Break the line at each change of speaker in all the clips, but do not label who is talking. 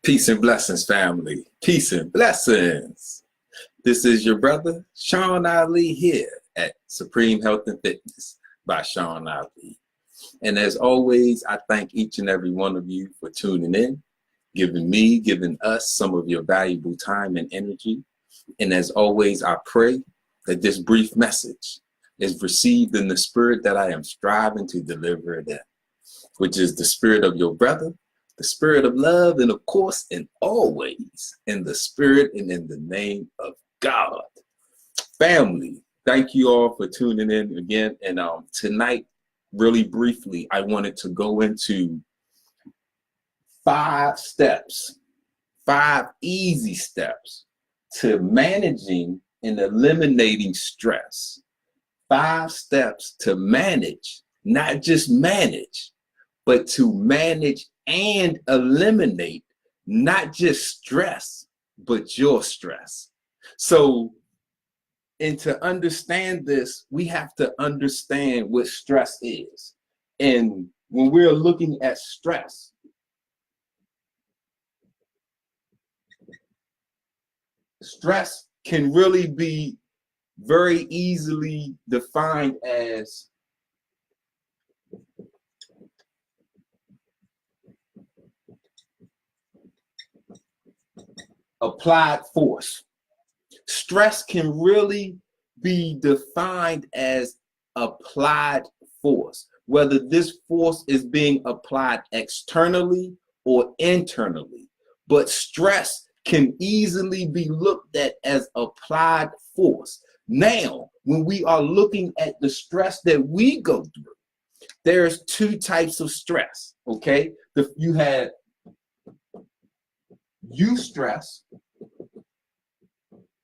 Peace and blessings, family. Peace and blessings. This is your brother, Sean Ali, here at Supreme Health and Fitness by Sean Ali. And as always, I thank each and every one of you for tuning in, giving us some of your valuable time and energy. And as always, I pray that this brief message is received in the spirit that I am striving to deliver it in, which is the spirit of your brother, the spirit of love, and of course, and always in the spirit and in the name of God. Family, thank you all for tuning in again. And tonight, really briefly, I wanted to go into 5 steps, 5 easy steps to managing and eliminating stress. 5 steps to manage, not just manage, but to manage and eliminate not just stress, but your stress. So, and to understand this, we have to understand what stress is. And when we're looking at stress, stress can really be very easily defined as applied force. Stress can really be defined as applied force, whether this force is being applied externally or internally. But stress can easily be looked at as applied force. Now, when we are looking at the stress that we go through, there's 2 types of stress, okay? You have eustress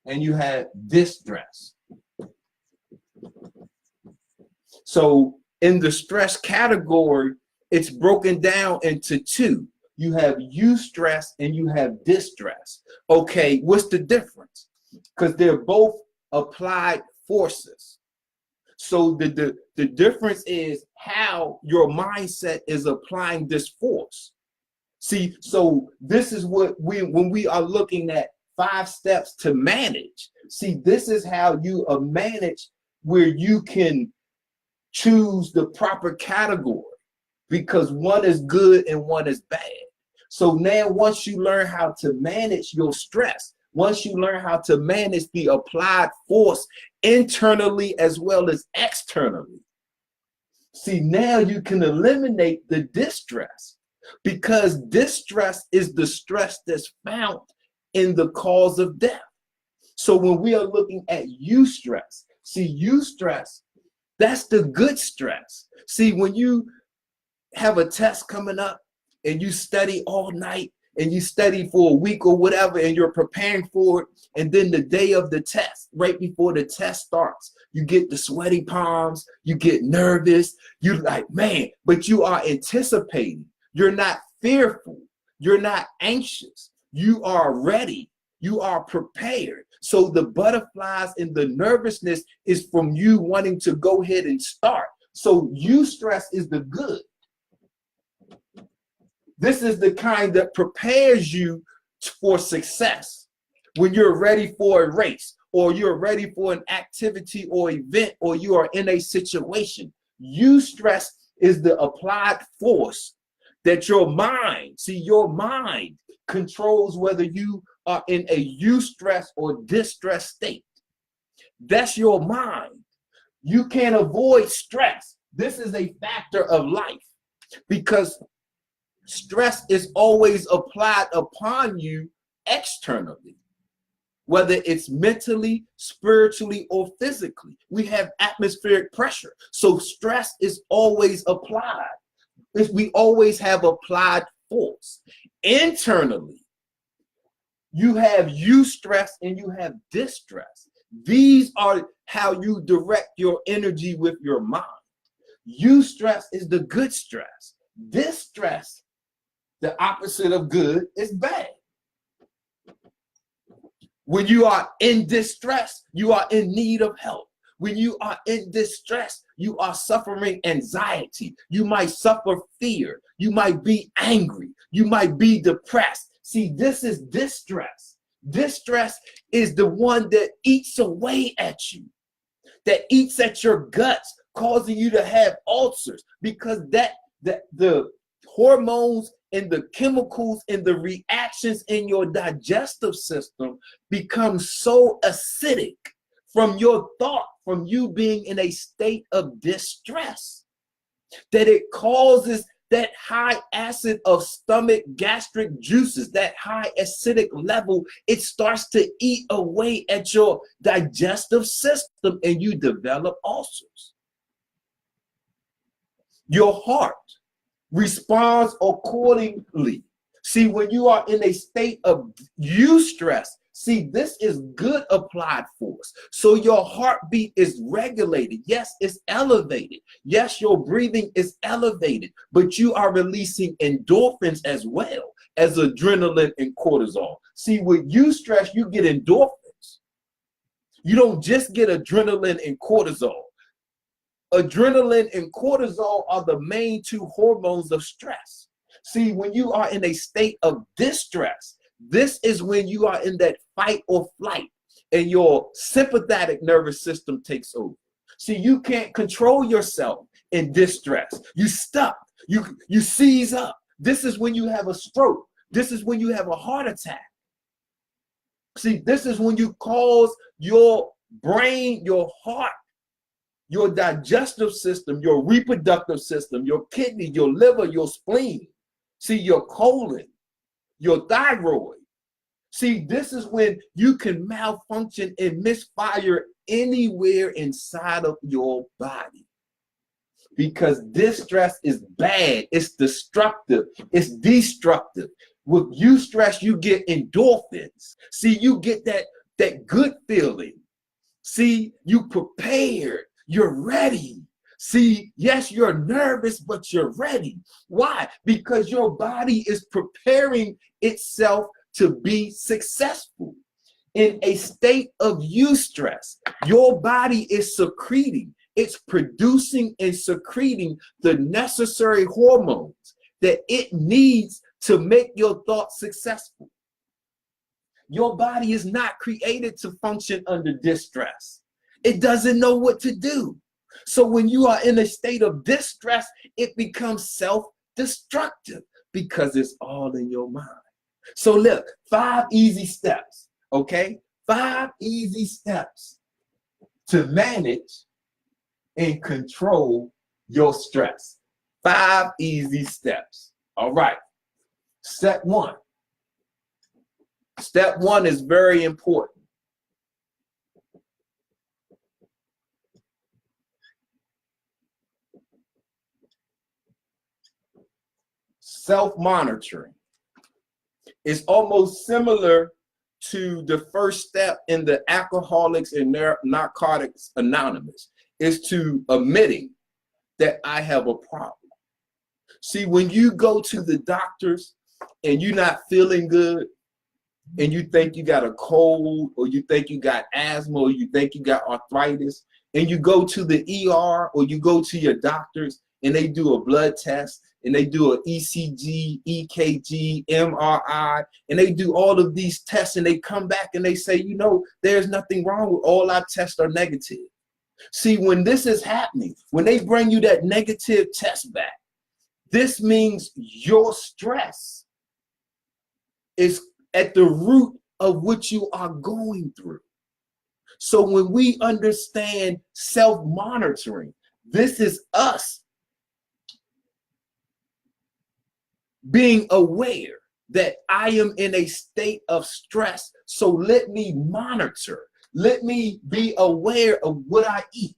and you have distress. So in the stress category, it's broken down into 2. You have eustress and you have distress. Okay, what's the difference? Because they're both applied forces. So the difference is how your mindset is applying this force. See, so this is what when we are looking at 5 steps to manage. See, this is how you manage, where you can choose the proper category, because one is good and one is bad. So now once you learn how to manage your stress, once you learn how to manage the applied force internally as well as externally, see, now you can eliminate the distress, because distress is the stress that's found in the cause of death. So when we are looking at eustress, see, eustress, that's the good stress. See, when you have a test coming up and you study all night and you study for a week or whatever, and you're preparing for it, and then the day of the test, right before the test starts, you get the sweaty palms, you get nervous, you're like, man, but you are anticipating. You're not fearful. You're not anxious. You are ready. You are prepared. So the butterflies and the nervousness is from you wanting to go ahead and start. So eustress is the good. This is the kind that prepares you for success. When you're ready for a race, or you're ready for an activity or event, or you are in a situation, eustress is the applied force that your mind, see, your mind controls whether you are in a eustress or distress state. That's your mind. You can't avoid stress. This is a factor of life, because stress is always applied upon you externally, whether it's mentally, spiritually, or physically. We have atmospheric pressure. So stress is always applied. We always have applied force. Internally, you have eustress and you have distress. These are how you direct your energy with your mind. Eustress is the good stress. Distress, the opposite of good, is bad. When you are in distress, you are in need of help. When you are in distress, you are suffering anxiety. You might suffer fear. You might be angry. You might be depressed. See, this is distress. Distress is the one that eats away at you, that eats at your guts, causing you to have ulcers, because the hormones and the chemicals and the reactions in your digestive system become so acidic from your thought, from you being in a state of distress, that it causes that high acid of stomach gastric juices, that high acidic level, it starts to eat away at your digestive system and you develop ulcers. Your heart responds accordingly. See, when you are in a state of eustress, see, this is good applied force. So your heartbeat is regulated. Yes, it's elevated. Yes, your breathing is elevated, but you are releasing endorphins as well as adrenaline and cortisol. See, with eustress, you get endorphins. You don't just get adrenaline and cortisol. Adrenaline and cortisol are the main two hormones of stress. See, when you are in a state of distress, this is when you are in that fight or flight and your sympathetic nervous system takes over. See, you can't control yourself in distress. You stuck, you seize up. This is when you have a stroke. This is when you have a heart attack. See, this is when you cause your brain, your heart, your digestive system, your reproductive system, your kidney, your liver, your spleen, see, your colon, your thyroid. See, this is when you can malfunction and misfire anywhere inside of your body, because distress is bad. It's destructive. It's destructive. With eustress, you get endorphins. See, you get that good feeling. See, you prepared. You're ready. See, yes, you're nervous, but you're ready. Why? Because your body is preparing itself to be successful. In a state of eustress, your body is secreting. It's producing and secreting the necessary hormones that it needs to make your thoughts successful. Your body is not created to function under distress. It doesn't know what to do. So when you are in a state of distress, it becomes self-destructive because it's all in your mind. So look, 5 easy steps, okay? 5 easy steps to manage and control your stress. 5 easy steps. All right. Step 1. Step 1 is very important. Self-monitoring is almost similar to the first step in the Alcoholics and Narcotics Anonymous, is to admitting that I have a problem. See, when you go to the doctors and you're not feeling good and you think you got a cold or you think you got asthma or you think you got arthritis, and you go to the ER or you go to your doctors and they do a blood test and they do an ECG, EKG, MRI, and they do all of these tests and they come back and they say, you know, there's nothing wrong with all our tests are negative. See, when this is happening, when they bring you that negative test back, this means your stress is at the root of what you are going through. So when we understand self-monitoring, this is us being aware that I am in a state of stress. So let me monitor. Let me be aware of what I eat.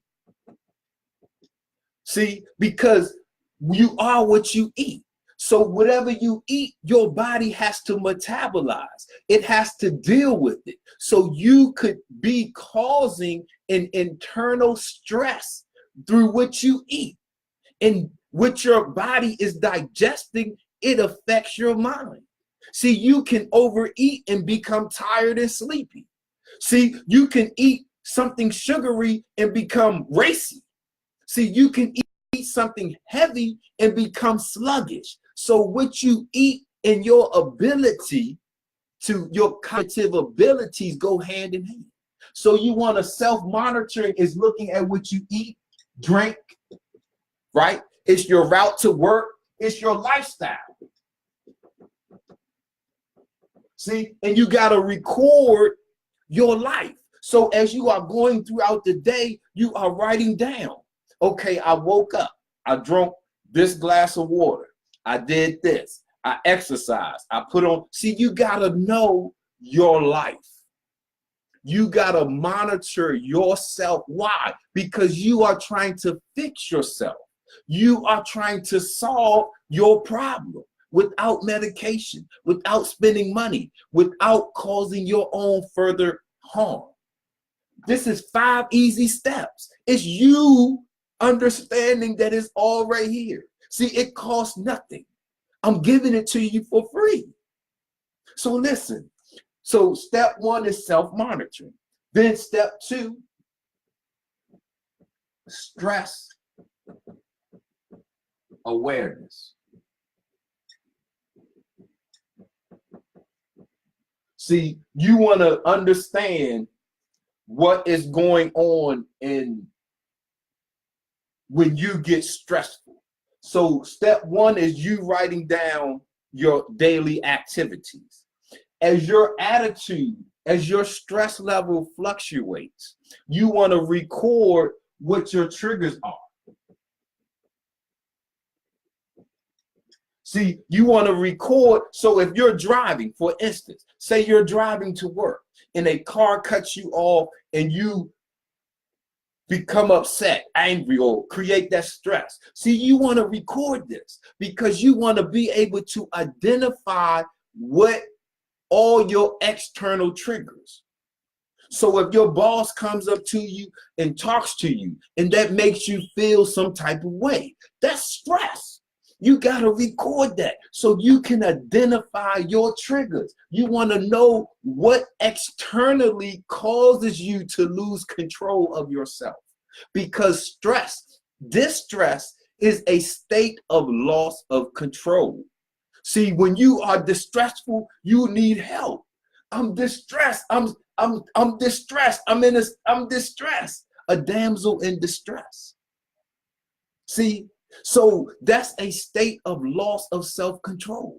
See, because you are what you eat. So whatever you eat, your body has to metabolize. It has to deal with it. So you could be causing an internal stress through what you eat. And what your body is digesting, it affects your mind. See, you can overeat and become tired and sleepy. See, you can eat something sugary and become racy. See, you can eat something heavy and become sluggish. So what you eat and your ability to your cognitive abilities go hand in hand. So you want to self-monitoring is looking at what you eat, drink, right? It's your route to work, it's your lifestyle. See, and you got to record your life. So as you are going throughout the day, you are writing down, okay, I woke up, I drank this glass of water, I did this, I exercised, I put on. See, you got to know your life. You got to monitor yourself. Why? Because you are trying to fix yourself. You are trying to solve your problem without medication, without spending money, without causing your own further harm. This is 5 easy steps. It's you understanding that it's all right here. See, it costs nothing. I'm giving it to you for free. So listen. So step 1 is self-monitoring. Then step 2, stress awareness. See, you want to understand what is going on in when you get stressful. So step 1 is you writing down your daily activities. As your attitude, as your stress level fluctuates, you want to record what your triggers are. See, you want to record. So if you're driving, for instance, say you're driving to work and a car cuts you off and you become upset, angry, or create that stress. See, you want to record this because you want to be able to identify what all your external triggers. So if your boss comes up to you and talks to you and that makes you feel some type of way, that's stress. You got to record that so you can identify your triggers. You want to know what externally causes you to lose control of yourself. Because stress, distress, is a state of loss of control. See, when you are distressful, you need help. I'm distressed. I'm distressed. I'm distressed. A damsel in distress. See, so that's a state of loss of self-control.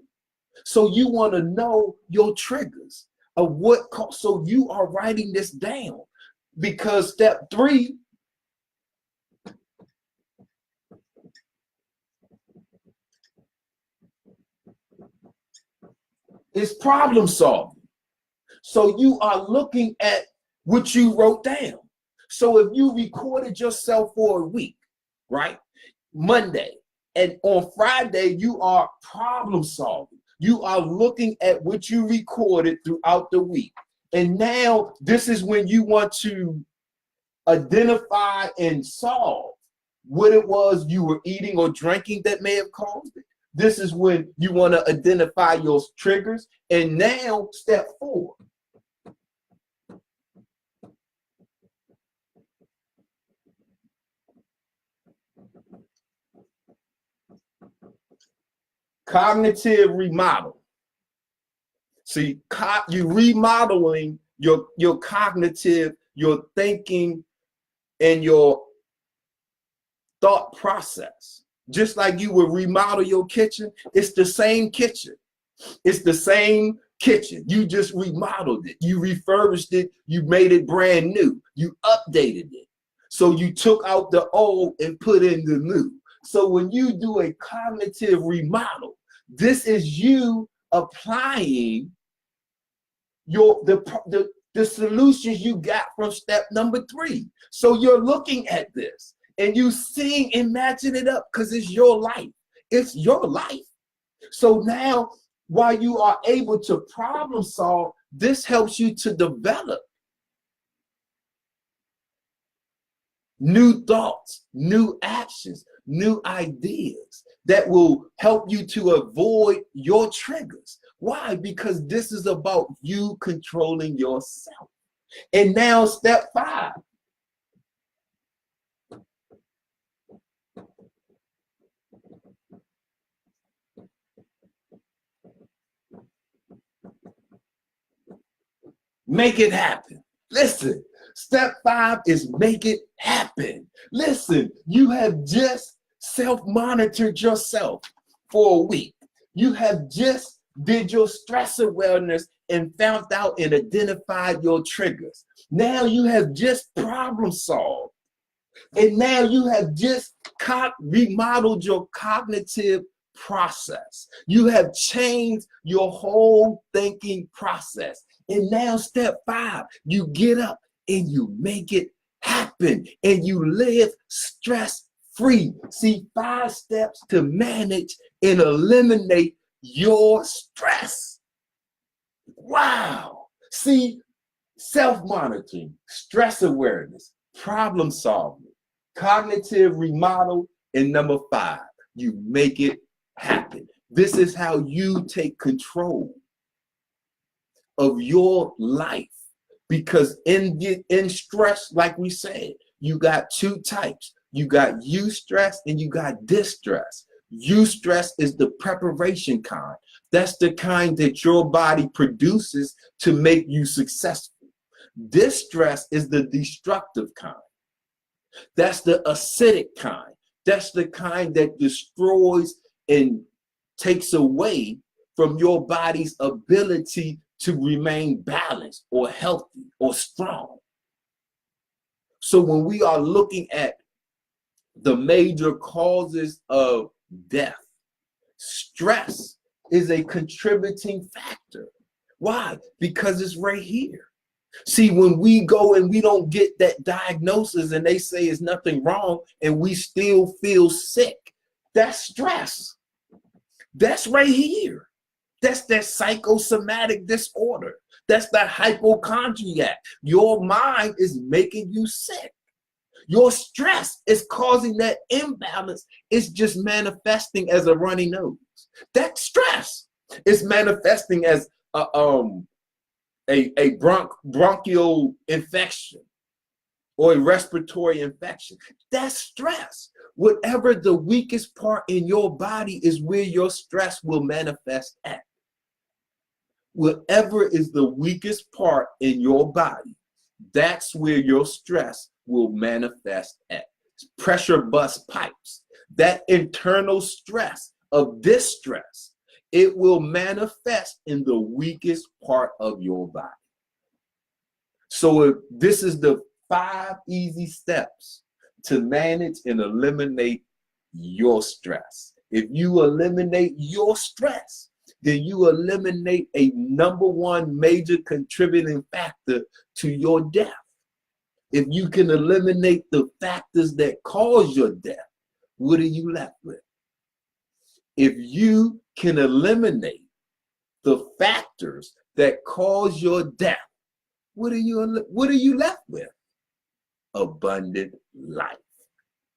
So you want to know your triggers of what, so you are writing this down because step 3 is problem solving. So you are looking at what you wrote down. So if you recorded yourself for a week, right? Monday, and on Friday, you are problem solving. You are looking at what you recorded throughout the week. And now this is when you want to identify and solve what it was you were eating or drinking that may have caused it. This is when you want to identify your triggers. And now step 4. Cognitive remodel. See, you remodeling your cognitive, your thinking, and your thought process. Just like you would remodel your kitchen, it's the same kitchen. It's the same kitchen. You just remodeled it. You refurbished it. You made it brand new. You updated it. So you took out the old and put in the new. So when you do a cognitive remodel, this is you applying the solutions you got from step number 3. So you're looking at this and you seeing and matching it up because it's your life. It's your life. So now, while you are able to problem solve, this helps you to develop new thoughts, new actions, new ideas that will help you to avoid your triggers. Why? Because this is about you controlling yourself. And now step 5. Make it happen. Listen, step 5 is make it happen. Listen, you have just self-monitored yourself for a week. You have just did your stress awareness and found out and identified your triggers. Now you have just problem solved. And now you have just remodeled your cognitive process. You have changed your whole thinking process. And now step 5, you get up and you make it happen and you live stress free. See, 5 steps to manage and eliminate your stress. Wow. See, self-monitoring, stress awareness, problem solving, cognitive remodel, and number 5, you make it happen. This is how you take control of your life, because in stress, like we said, you got 2 types. You got eustress and you got distress. Eustress is the preparation kind. That's the kind that your body produces to make you successful. Distress is the destructive kind. That's the acidic kind. That's the kind that destroys and takes away from your body's ability to remain balanced or healthy or strong. So when we are looking at the major causes of death, stress is a contributing factor. Why? Because it's right here. See, when we go and we don't get that diagnosis and they say it's nothing wrong and we still feel sick, that's stress. That's right here. That's that psychosomatic disorder. That's the hypochondriac. Your mind is making you sick. Your stress is causing that imbalance. It's just manifesting as a runny nose. That stress is manifesting as a bronchial infection or a respiratory infection. That's stress. Whatever the weakest part in your body is where your stress will manifest at. Whatever is the weakest part in your body, that's where your stress will manifest at. Pressure bust pipes. That internal stress of distress, it will manifest in the weakest part of your body. So this is the 5 easy steps to manage and eliminate your stress. If you eliminate your stress, then you eliminate a number 1 major contributing factor to your death. If you can eliminate the factors that cause your death, what are you left with? If you can eliminate the factors that cause your death, what are you left with? Abundant life.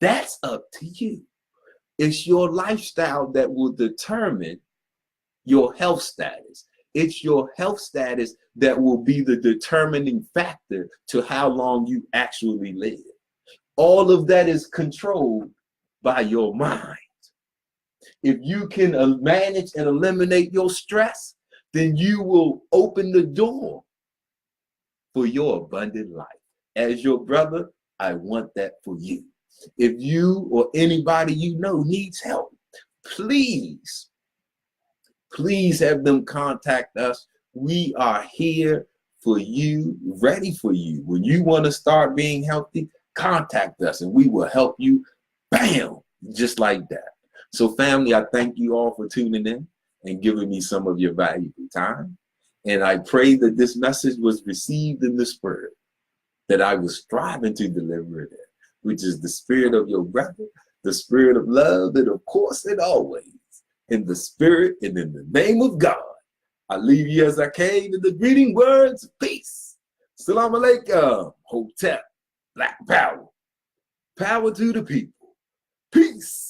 That's up to you. It's your lifestyle that will determine your health status. It's your health status that will be the determining factor to how long you actually live. All of that is controlled by your mind. If you can manage and eliminate your stress, then you will open the door for your abundant life. As your brother, I want that for you. If you or anybody you know needs help, please have them contact us. We are here for you, ready for you. When you want to start being healthy, contact us and we will help you, bam, just like that. So family, I thank you all for tuning in and giving me some of your valuable time. And I pray that this message was received in the spirit that I was striving to deliver it in, which is the spirit of your brother, the spirit of love, and of course and always in the spirit and in the name of God. I leave you as I came in the greeting words of peace. Salam alaikum, Hotep, Black Power. Power to the people. Peace.